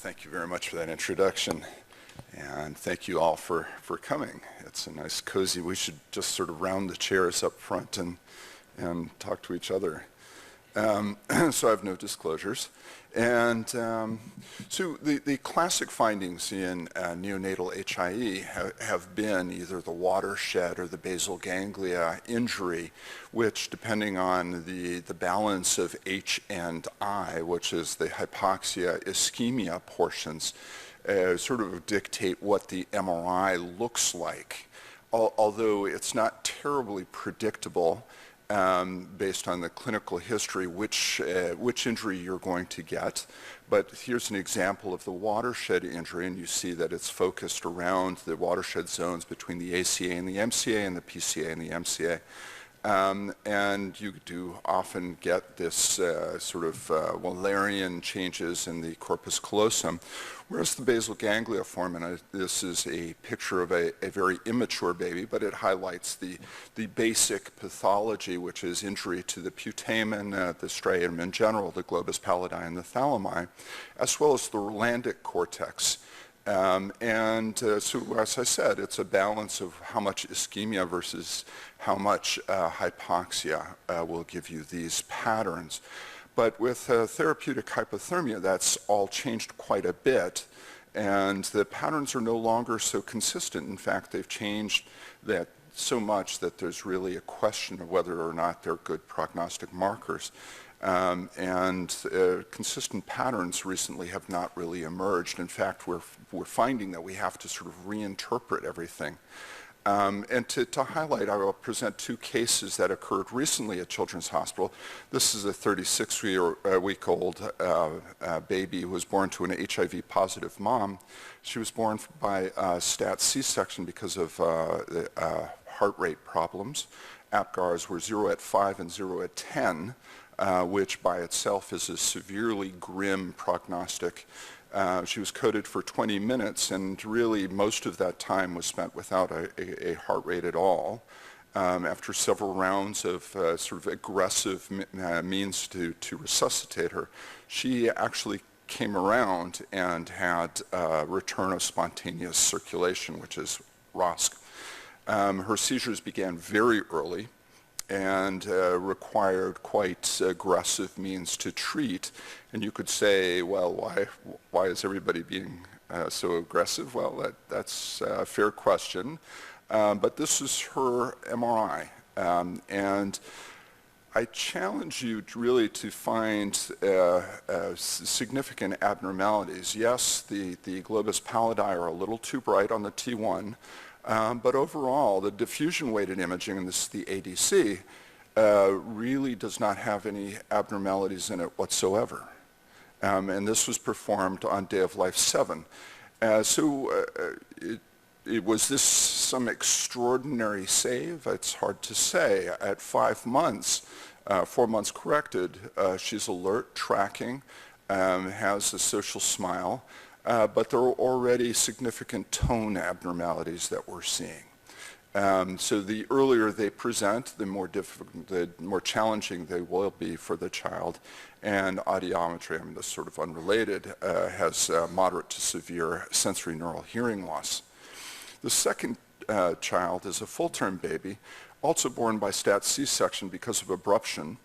Thank you very much for that introduction, and thank you all for coming. It's a nice, cozy, we should just sort of round the chairs up front and talk to each other. So I have no disclosures. And so the classic findings in neonatal HIE have been either the watershed or the basal ganglia injury, which, depending on the balance of H and I, which is the hypoxia ischemia portions, sort of dictate what the MRI looks like. Although it's not terribly predictable based on the clinical history, which injury you're going to get. But here's an example of the watershed injury, and you see that it's focused around the watershed zones between the ACA and the MCA and the PCA and the MCA. And you do often get this sort of Wallerian changes in the corpus callosum, whereas the basal ganglia form, and this is a picture of a very immature baby, but it highlights the basic pathology, which is injury to the putamen, the striatum in general, the globus pallidi, and the thalami, as well as the Rolandic cortex. So as I said, it's a balance of how much ischemia versus how much hypoxia will give you these patterns. But with therapeutic hypothermia, that's all changed quite a bit, and the patterns are no longer so consistent. In fact, they've changed that so much that there's really a question of whether or not they're good prognostic markers. Consistent patterns recently have not really emerged. In fact, we're finding that we have to sort of reinterpret everything. And to highlight, I will present two cases that occurred recently at Children's Hospital. This is a 36-week-old baby who was born to an HIV-positive mom. She was born by stat C-section because of heart rate problems. APGARs were 0 at 5 and 0 at 10. Which by itself is a severely grim prognostic. She was coded for 20 minutes, and really most of that time was spent without a heart rate at all. After several rounds of sort of aggressive means to resuscitate her, she actually came around and had return of spontaneous circulation, which is ROSC. Her seizures began very early and required quite aggressive means to treat. And you could say, well, why is everybody being so aggressive? Well, that's a fair question. But this is her MRI. And I challenge you really to find significant abnormalities. Yes, the globus pallidi are a little too bright on the T1, but overall, the diffusion-weighted imaging, and this is the ADC, really does not have any abnormalities in it whatsoever. And this was performed on day of life 7. Was this some extraordinary save? It's hard to say. At 5 months, 4 months corrected, she's alert, tracking, has a social smile. But there are already significant tone abnormalities that we're seeing. So the earlier they present, the more difficult, the more challenging they will be for the child. And audiometry, I mean, this is sort of unrelated, has moderate to severe sensory neural hearing loss. The second child is a full-term baby, also born by stat C-section because of abruption.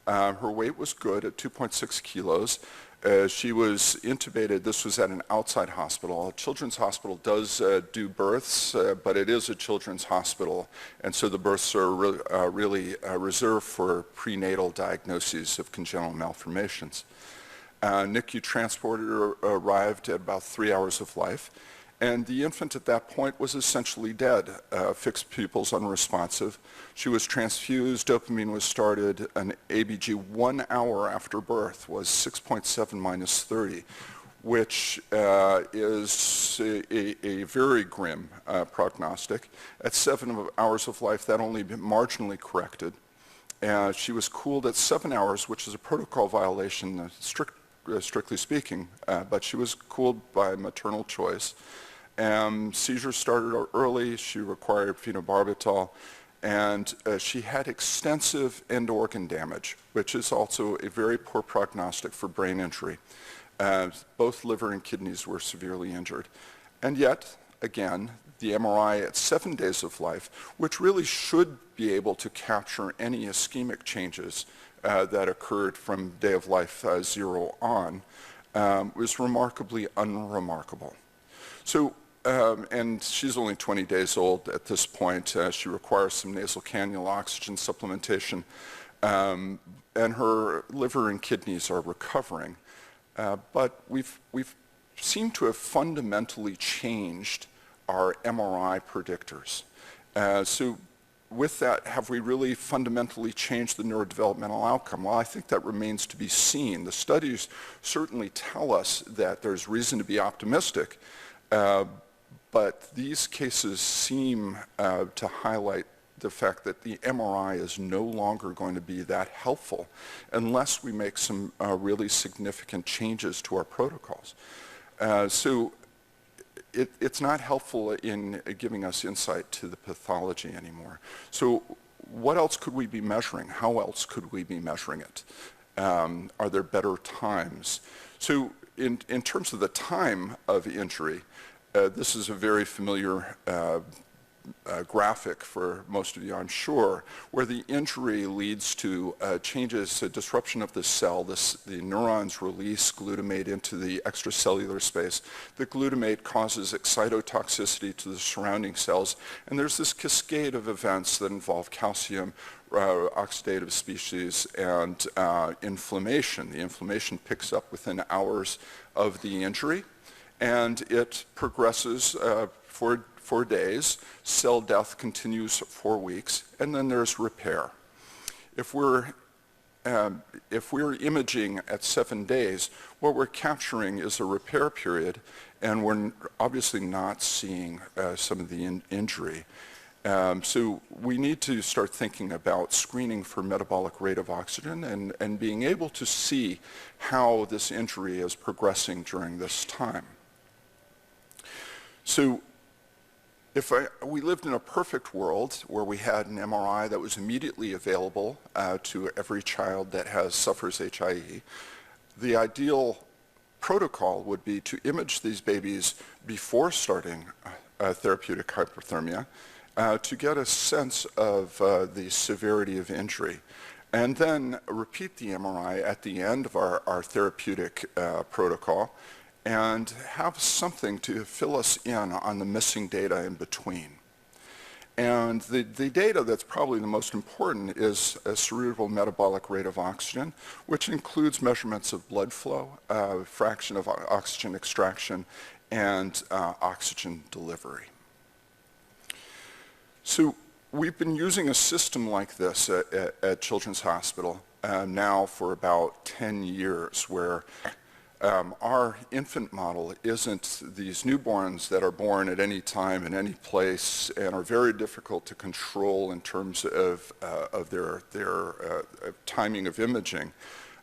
Her weight was good at 2.6 kilos. She was intubated. This was at an outside hospital. A children's hospital does do births, but it is a children's hospital, and so the births are really reserved for prenatal diagnoses of congenital malformations. NICU transporter arrived at about 3 hours of life, and the infant at that point was essentially dead, fixed pupils, unresponsive. She was transfused, dopamine was started, an ABG 1 hour after birth was 6.7 minus 30, which is a very grim prognostic. At 7 hours of life, that only been marginally corrected. She was cooled at 7 hours, which is a protocol violation, strictly speaking, but she was cooled by maternal choice. Seizures started early. She required phenobarbital, and she had extensive end organ damage, which is also a very poor prognostic for brain injury. Both liver and kidneys were severely injured. And yet, again, the MRI at 7 days of life, which really should be able to capture any ischemic changes that occurred from day of life 0 on, was remarkably unremarkable. So, and she's only 20 days old at this point. She requires some nasal cannula oxygen supplementation, and her liver and kidneys are recovering. But we've seemed to have fundamentally changed our MRI predictors. So with that, have we really fundamentally changed the neurodevelopmental outcome? Well, I think that remains to be seen. The studies certainly tell us that there's reason to be optimistic, but these cases seem to highlight the fact that the MRI is no longer going to be that helpful unless we make some really significant changes to our protocols. So it's not helpful in giving us insight to the pathology anymore. So what else could we be measuring? How else could we be measuring it? Are there better times? So in terms of the time of injury, this is a very familiar graphic for most of you, I'm sure, where the injury leads to changes, a disruption of the cell. The neurons release glutamate into the extracellular space. The glutamate causes excitotoxicity to the surrounding cells, and there's this cascade of events that involve calcium, oxidative species, and inflammation. The inflammation picks up within hours of the injury, and it progresses for 4 days. Cell death continues 4 weeks, and then there's repair. If we're imaging at 7 days, what we're capturing is a repair period, and we're obviously not seeing some of the injury. So we need to start thinking about screening for metabolic rate of oxygen and being able to see how this injury is progressing during this time. So if we lived in a perfect world where we had an MRI that was immediately available to every child that suffers HIE, the ideal protocol would be to image these babies before starting therapeutic hyperthermia to get a sense of the severity of injury, and then repeat the MRI at the end of our therapeutic protocol and have something to fill us in on the missing data in between. And the data that's probably the most important is a cerebral metabolic rate of oxygen, which includes measurements of blood flow, fraction of oxygen extraction, and oxygen delivery. So we've been using a system like this at Children's Hospital now for about 10 years, where our infant model isn't these newborns that are born at any time in any place and are very difficult to control in terms of their timing of imaging,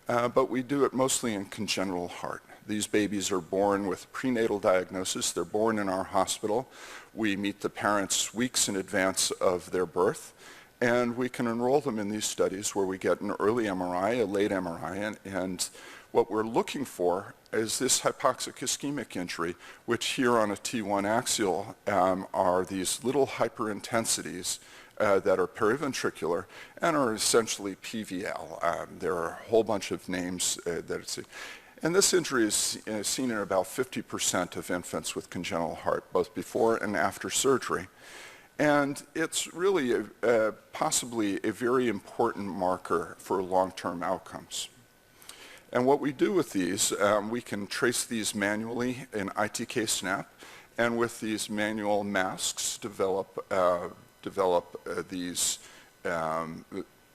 but we do it mostly in congenital heart. These babies are born with prenatal diagnosis. They're born in our hospital. We meet the parents weeks in advance of their birth, and we can enroll them in these studies where we get an early MRI, a late MRI, and what we're looking for is this hypoxic ischemic injury, which here on a T1 axial are these little hyperintensities that are periventricular and are essentially PVL. There are a whole bunch of names that it's. And this injury is seen in about 50% of infants with congenital heart, both before and after surgery. And it's really possibly a very important marker for long-term outcomes. And what we do with these, we can trace these manually in ITK SNAP, and with these manual masks develop these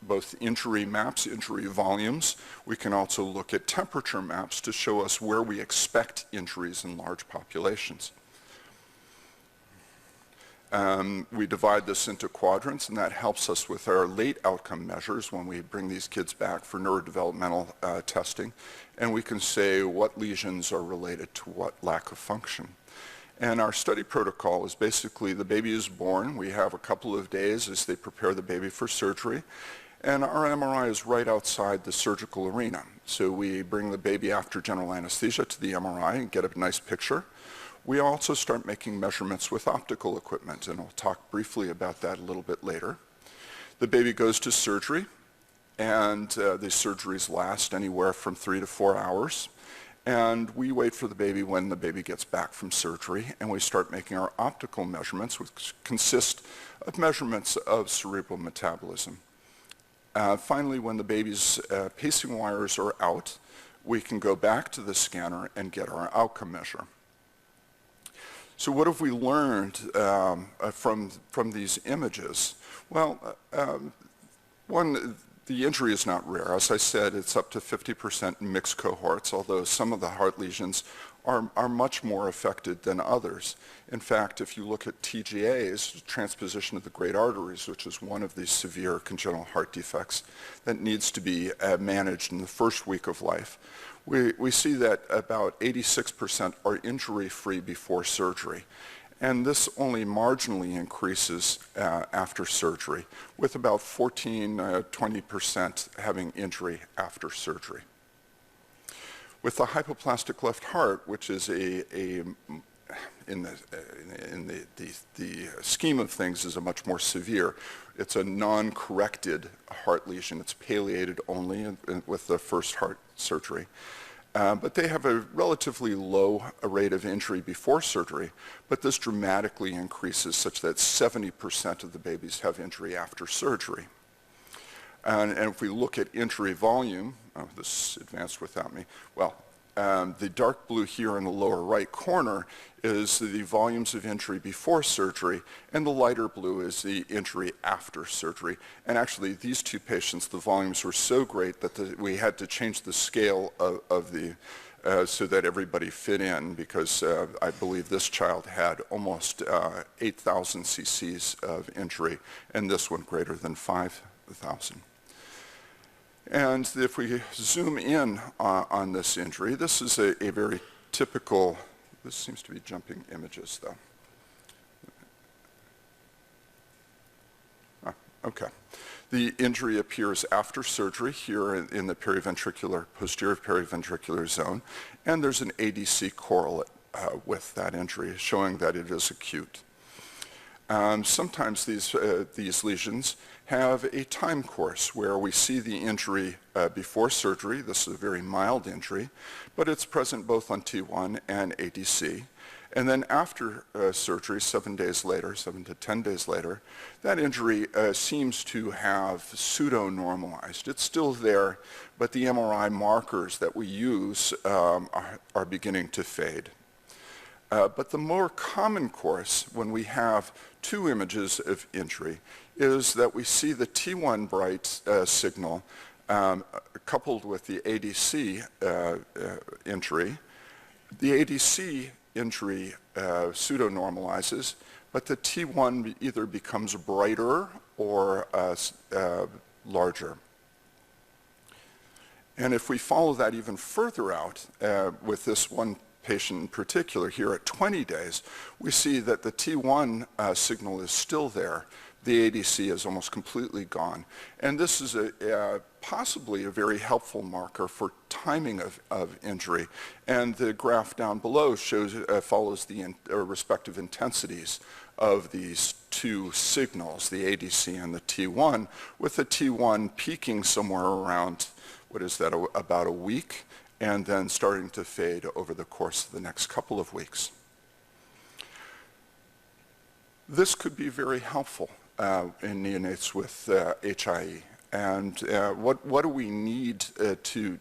both injury maps, injury volumes. We can also look at temperature maps to show us where we expect injuries in large populations. We divide this into quadrants, and that helps us with our late outcome measures when we bring these kids back for neurodevelopmental testing, and we can say what lesions are related to what lack of function. And our study protocol is basically the baby is born. We have a couple of days as they prepare the baby for surgery, And our MRI is right outside the surgical arena. So we bring the baby after general anesthesia to the MRI and get a nice picture. We also start making measurements with optical equipment, and I'll talk briefly about that a little bit later. The baby goes to surgery, and the surgeries last anywhere from 3 to 4 hours. And we wait for the baby when the baby gets back from surgery, and we start making our optical measurements, which consist of measurements of cerebral metabolism. Finally, when the baby's pacing wires are out, we can go back to the scanner and get our outcome measure. So what have we learned from these images? Well, one, the injury is not rare. As I said, it's up to 50% in mixed cohorts, although some of the heart lesions are much more affected than others. In fact, if you look at TGAs, transposition of the great arteries, which is one of these severe congenital heart defects that needs to be managed in the first week of life, we see that about 86% are injury-free before surgery. And this only marginally increases after surgery, with about 14–20% having injury after surgery. With the hypoplastic left heart, which is in the scheme of things is a much more severe, it's a non-corrected heart lesion. It's palliated only with the first heart surgery. But they have a relatively low rate of injury before surgery, but this dramatically increases such that 70% of the babies have injury after surgery. And if we look at injury volume, this advanced without me, well, the dark blue here in the lower right corner is the volumes of injury before surgery, and the lighter blue is the injury after surgery. And actually, these two patients, the volumes were so great that we had to change the scale of the so that everybody fit in, because I believe this child had almost 8,000 cc's of injury, and this one greater than 5,000. And if we zoom in on this injury, this is a very typical, this seems to be jumping images though. Okay. The injury appears after surgery here in the periventricular, posterior periventricular zone, and there's an ADC correlate with that injury showing that it is acute. Sometimes these lesions have a time course where we see the injury before surgery. This is a very mild injury, but it's present both on T1 and ADC. And then after surgery, 7 days later, 7 to 10 days later, that injury seems to have pseudo-normalized. It's still there, but the MRI markers that we use are beginning to fade. But the more common course when we have two images of injury is that we see the T1 bright signal coupled with the ADC injury. The ADC injury pseudo-normalizes, but the T1 either becomes brighter or larger. And if we follow that even further out with this one patient in particular here at 20 days, we see that the T1 signal is still there. The ADC is almost completely gone. And this is possibly a very helpful marker for timing of injury. And the graph down below follows the respective intensities of these two signals, the ADC and the T1, with the T1 peaking somewhere around, what is that, about a week, and then starting to fade over the course of the next couple of weeks. This could be very helpful in neonates with HIE. And what do we need to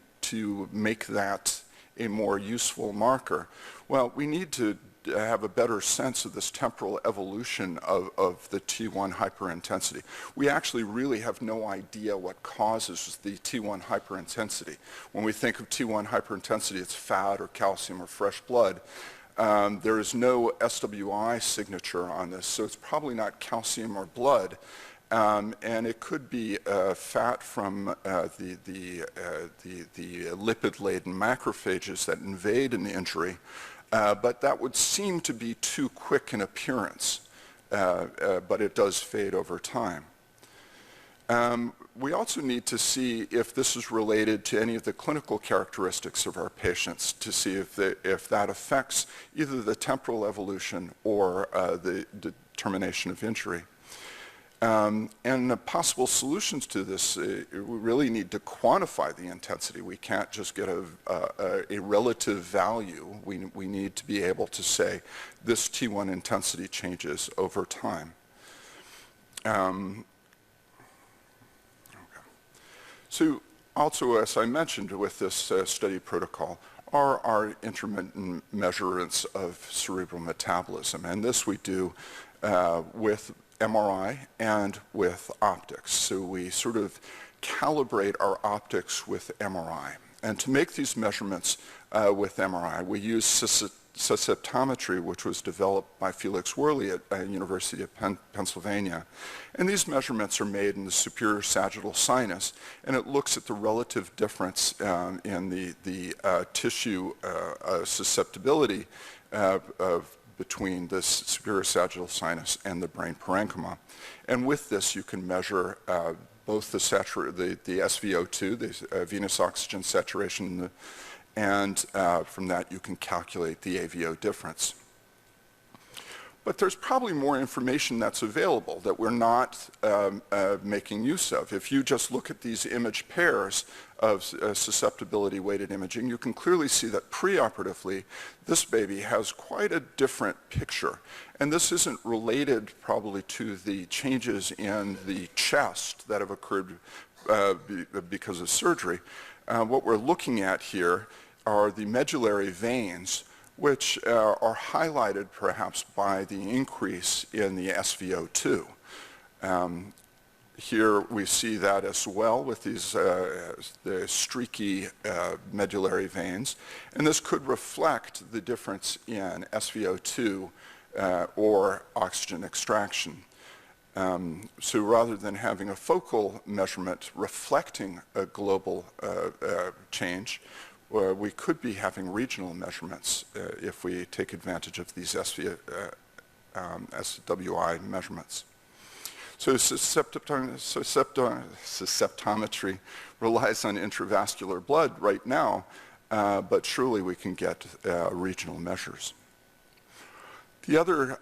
make that a more useful marker? Well, we need to have a better sense of this temporal evolution of the T1 hyperintensity. We actually really have no idea what causes the T1 hyperintensity. When we think of T1 hyperintensity, it's fat or calcium or fresh blood. There is no SWI signature on this, so it's probably not calcium or blood. And it could be fat from the lipid-laden macrophages that invade an injury. But that would seem to be too quick in appearance, but it does fade over time. we also need to see if this is related to any of the clinical characteristics of our patients, to see if that affects either the temporal evolution or the determination of injury. And the possible solutions to this, we really need to quantify the intensity. We can't just get a relative value. We need to be able to say this T1 intensity changes over time. So also, as I mentioned with this study protocol, are our intermittent measurements of cerebral metabolism. And this we do with MRI and with optics. So we sort of calibrate our optics with MRI. And to make these measurements with MRI, we use susceptometry, which was developed by Felix Worley at University of Pennsylvania. And these measurements are made in the superior sagittal sinus, and it looks at the relative difference in the tissue susceptibility between the superior sagittal sinus and the brain parenchyma. And with this, you can measure both the SVO2, the venous oxygen saturation, and from that you can calculate the AVO difference. But there's probably more information that's available that we're not making use of. If you just look at these image pairs of susceptibility weighted imaging, you can clearly see that preoperatively this baby has quite a different picture. And this isn't related probably to the changes in the chest that have occurred because of surgery. What we're looking at here are the medullary veins, which are highlighted perhaps by the increase in the SVO2. Here we see that as well with these the streaky medullary veins, and this could reflect the difference in SVO2 or oxygen extraction. So rather than having a focal measurement reflecting a global change, we could be having regional measurements if we take advantage of these SWI measurements. So susceptometry relies on intravascular blood right now, but surely we can get regional measures. The other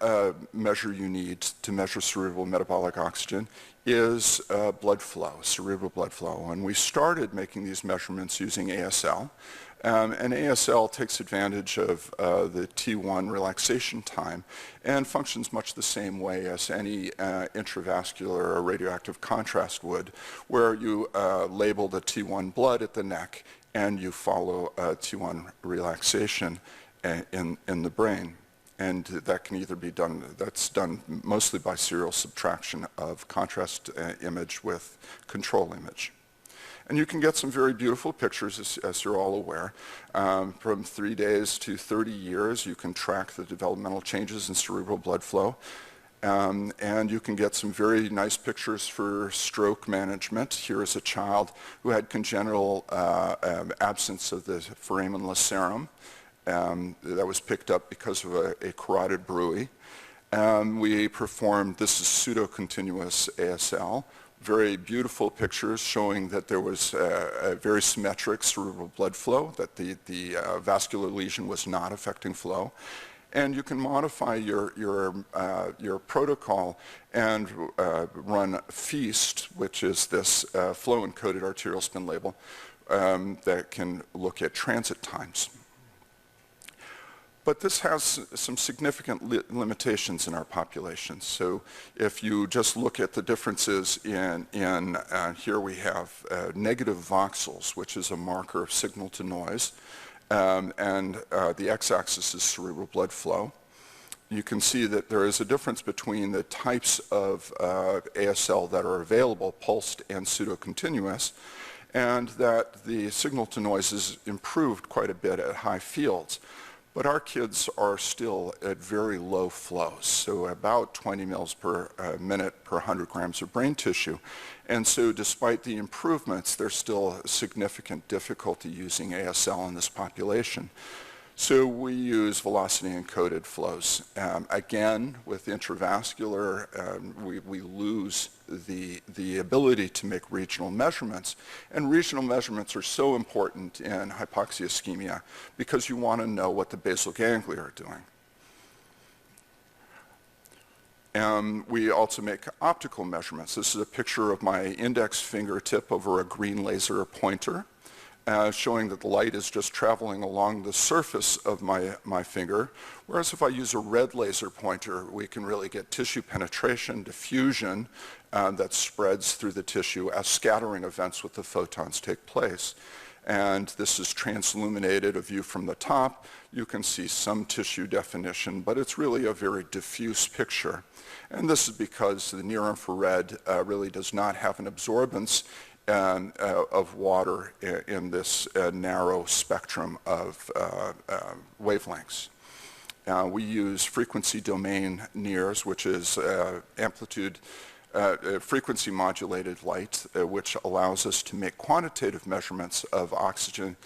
measure you need to measure cerebral metabolic oxygen is blood flow, cerebral blood flow. And we started making these measurements using ASL. And ASL takes advantage of the T1 relaxation time and functions much the same way as any intravascular or radioactive contrast would, where you label the T1 blood at the neck and you follow T1 relaxation in the brain. And that can either be done, that's done mostly by serial subtraction of contrast image with control image. And you can get some very beautiful pictures, as you're all aware. From 3 days to 30 years, you can track the developmental changes in cerebral blood flow. And you can get some very nice pictures for stroke management. Here is a child who had congenital absence of the foramen lacerum. That was picked up because of a carotid bruit. We performed, this is pseudo-continuous ASL, very beautiful pictures showing that there was a very symmetric cerebral blood flow, that the vascular lesion was not affecting flow. And you can modify your protocol and run FEAST, which is this flow-encoded arterial spin label that can look at transit times. But this has some significant limitations in our population. So if you just look at the differences in here we have negative voxels, which is a marker of signal to noise, and the x-axis is cerebral blood flow. You can see that there is a difference between the types of ASL that are available, pulsed and pseudo-continuous, and that the signal to noise is improved quite a bit at high fields. But our kids are still at very low flows, so about 20 mils per minute per 100 grams of brain tissue. And so despite the improvements, there's still significant difficulty using ASL in this population. So we use velocity-encoded flows. Again, with intravascular, we lose the ability to make regional measurements. And regional measurements are so important in hypoxia ischemia because you want to know what the basal ganglia are doing. We also make optical measurements. This is a picture of my index fingertip over a green laser pointer, showing that the light is just traveling along the surface of my finger, whereas if I use a red laser pointer, we can really get tissue penetration, diffusion that spreads through the tissue as scattering events with the photons take place. And this is transilluminated, a view from the top. You can see some tissue definition, but it's really a very diffuse picture. And this is because the near-infrared really does not have an absorbance of water in this narrow spectrum of wavelengths. We use frequency domain NIRS, which is amplitude frequency modulated light, which allows us to make quantitative measurements of oxygen,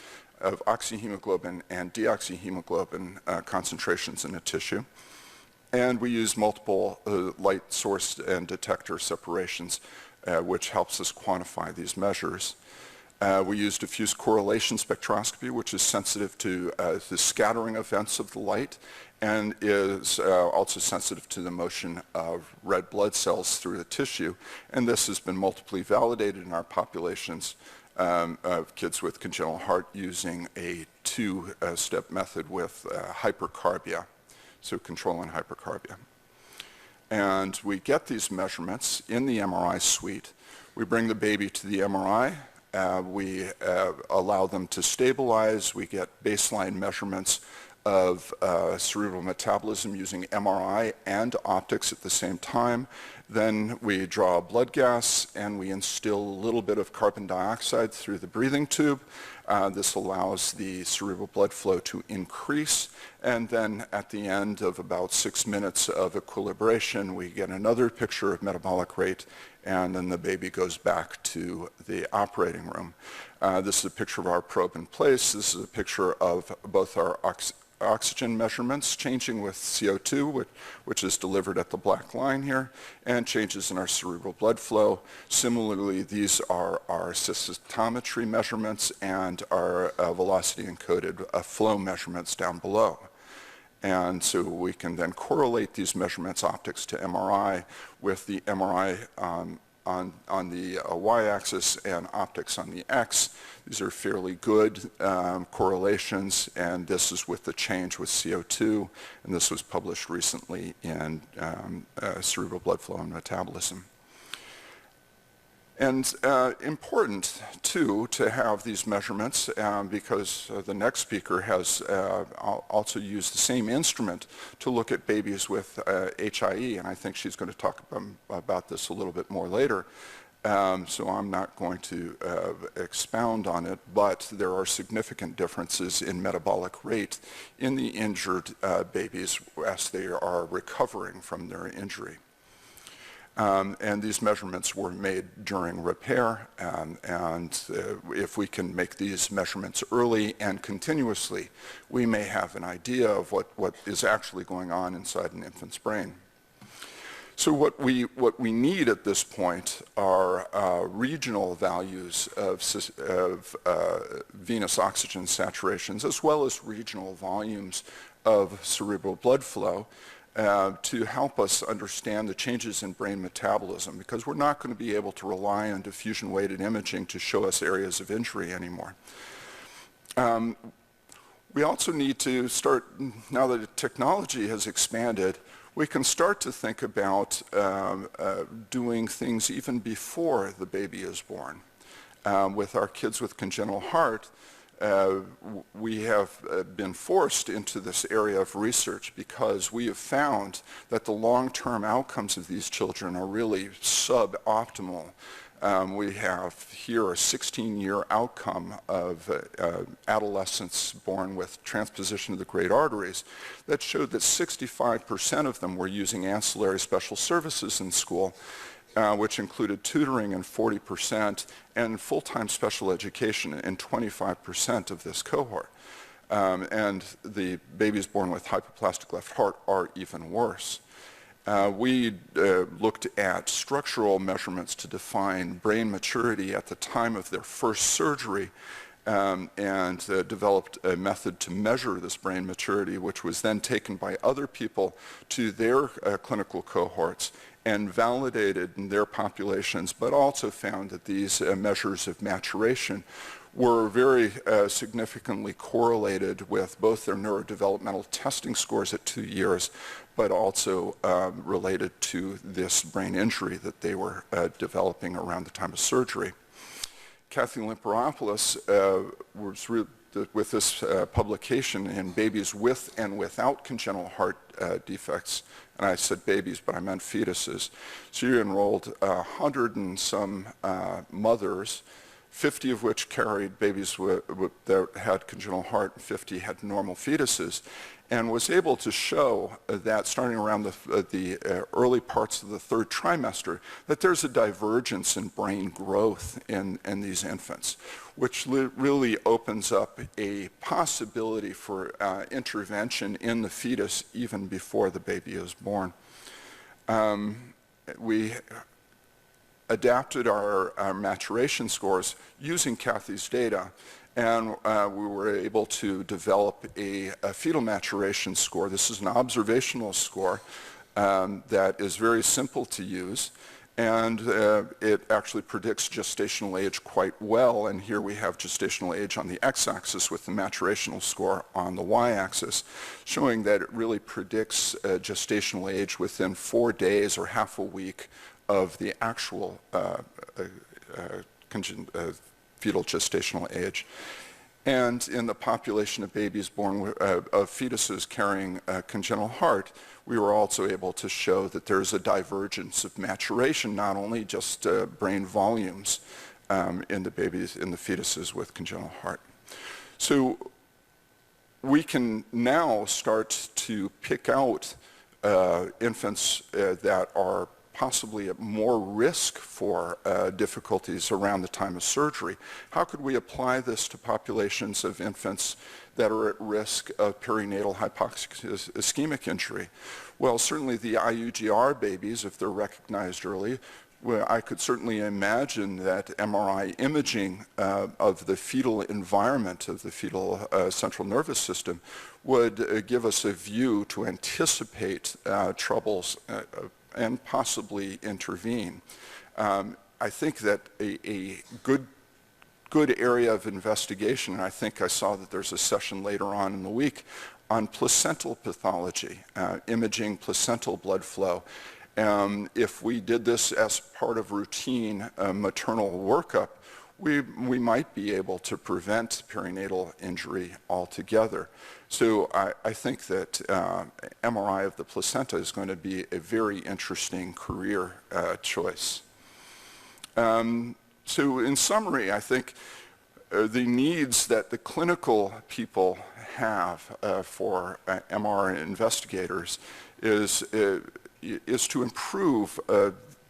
of oxyhemoglobin and deoxyhemoglobin concentrations in a tissue. And we use multiple light source and detector separations, which helps us quantify these measures. We use diffuse correlation spectroscopy, which is sensitive to the scattering events of the light and is also sensitive to the motion of red blood cells through the tissue. And this has been multiply validated in our populations of kids with congenital heart using a two-step method with hypercarbia, so controlling hypercarbia. And we get these measurements in the MRI suite. We bring the baby to the MRI. We allow them to stabilize. We get baseline measurements of cerebral metabolism using MRI and optics at the same time. Then we draw blood gas and we instill a little bit of carbon dioxide through the breathing tube. This allows the cerebral blood flow to increase. And then at the end of about 6 minutes of equilibration, we get another picture of metabolic rate, and then the baby goes back to the operating room. This is a picture of our probe in place. This is a picture of both our oxygen measurements changing with CO2, which is delivered at the black line here, and changes in our cerebral blood flow. Similarly, these are our scintigraphy measurements and our velocity-encoded flow measurements down below. And so we can then correlate these measurements, optics to MRI, with the MRI on the y-axis and optics on the x. These are fairly good correlations, and this is with the change with CO2, and this was published recently in Cerebral Blood Flow and Metabolism. And important, too, to have these measurements because the next speaker has also used the same instrument to look at babies with HIE, and I think she's going to talk about this a little bit more later. So I'm not going to expound on it, but there are significant differences in metabolic rate in the injured babies as they are recovering from their injury. And these measurements were made during repair, and if we can make these measurements early and continuously, we may have an idea of what is actually going on inside an infant's brain. So what we need at this point are regional values of venous oxygen saturations, as well as regional volumes of cerebral blood flow, to help us understand the changes in brain metabolism, because we're not going to be able to rely on diffusion-weighted imaging to show us areas of injury anymore. We also need to start, now that the technology has expanded, we can start to think about doing things even before the baby is born. With our kids with congenital heart, we have been forced into this area of research because we have found that the long-term outcomes of these children are really suboptimal. We have here a 16-year outcome of adolescents born with transposition of the great arteries that showed that 65% of them were using ancillary special services in school, which included tutoring in 40% and full-time special education in 25% of this cohort. and the babies born with hypoplastic left heart are even worse. We looked at structural measurements to define brain maturity at the time of their first surgery, and developed a method to measure this brain maturity, which was then taken by other people to their clinical cohorts and validated in their populations, but also found that these measures of maturation were very significantly correlated with both their neurodevelopmental testing scores at 2 years, but also related to this brain injury that they were developing around the time of surgery. Kathy Limperopoulos was with this publication in babies with and without congenital heart defects, and I said babies, but I meant fetuses. She enrolled 100 and some mothers, 50 of which carried babies that had congenital heart, and 50 had normal fetuses, and was able to show that starting around the early parts of the third trimester, that there's a divergence in brain growth in these infants, which really opens up a possibility for intervention in the fetus even before the baby is born. We adapted our maturation scores using Kathy's data, and we were able to develop a fetal maturation score. This is an observational score that is very simple to use, and it actually predicts gestational age quite well, and here we have gestational age on the x-axis with the maturational score on the y-axis, showing that it really predicts gestational age within 4 days or half a week of the actual fetal gestational age. And in the population of babies born of fetuses carrying a congenital heart, we were also able to show that there's a divergence of maturation, not only just brain volumes in the babies, in the fetuses with congenital heart. So we can now start to pick out infants that are possibly at more risk for difficulties around the time of surgery. How could we apply this to populations of infants that are at risk of perinatal hypoxic ischemic injury? Well, certainly the IUGR babies, if they're recognized early, well, I could certainly imagine that MRI imaging of the fetal environment, of the fetal central nervous system, would give us a view to anticipate troubles and possibly intervene. I think that a good area of investigation, and I think I saw that there's a session later on in the week on placental pathology, imaging placental blood flow. If we did this as part of routine maternal workup, we might be able to prevent perinatal injury altogether. So I think that MRI of the placenta is going to be a very interesting career choice. So in summary, I think the needs that the clinical people have for MRI investigators is to improve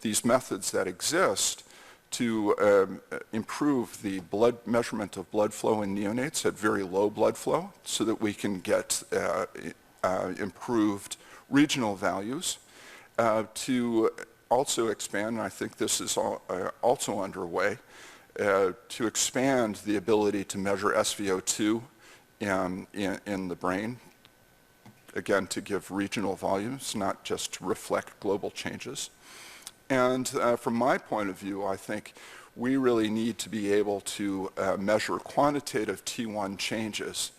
these methods that exist to improve the measurement of blood flow in neonates at very low blood flow so that we can get improved regional values, to also expand, and I think this is also underway, to expand the ability to measure SVO2 in the brain, again, to give regional volumes, not just to reflect global changes. And from my point of view, I think we really need to be able to measure quantitative T1 changes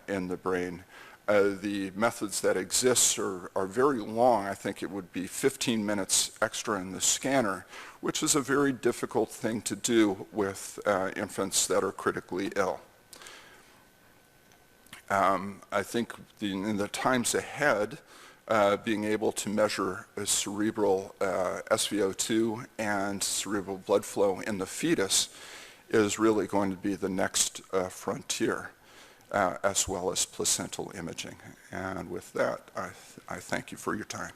in the brain. The methods that exist are very long. I think it would be 15 minutes extra in the scanner, which is a very difficult thing to do with infants that are critically ill. I think in the times ahead, being able to measure cerebral SVO2 and cerebral blood flow in the fetus is really going to be the next frontier, as well as placental imaging. And with that, I thank you for your time.